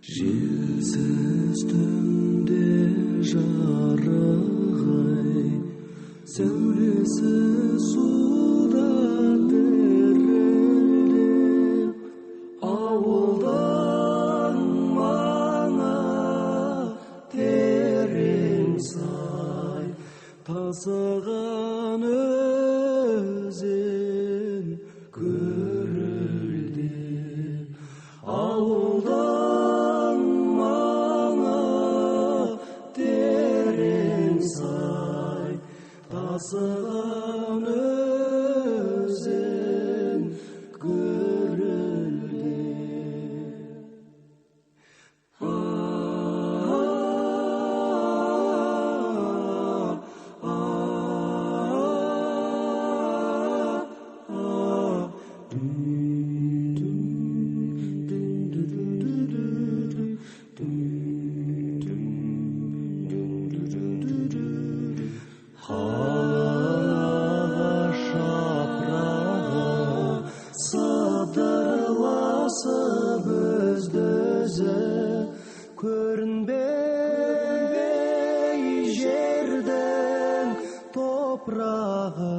Желсіз түнде жарығай, сәулесі суда дірілдеп, ауылдан маңа терең сай, тасыған өзен гүрілдеп, ауылдан маңа терең сай, тасыған өзен гүрілдеп. Сыдырласып өзді-өзі көрінбей жердің топырағы,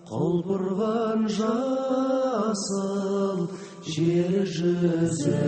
құлпырған жасыл жер жүзі.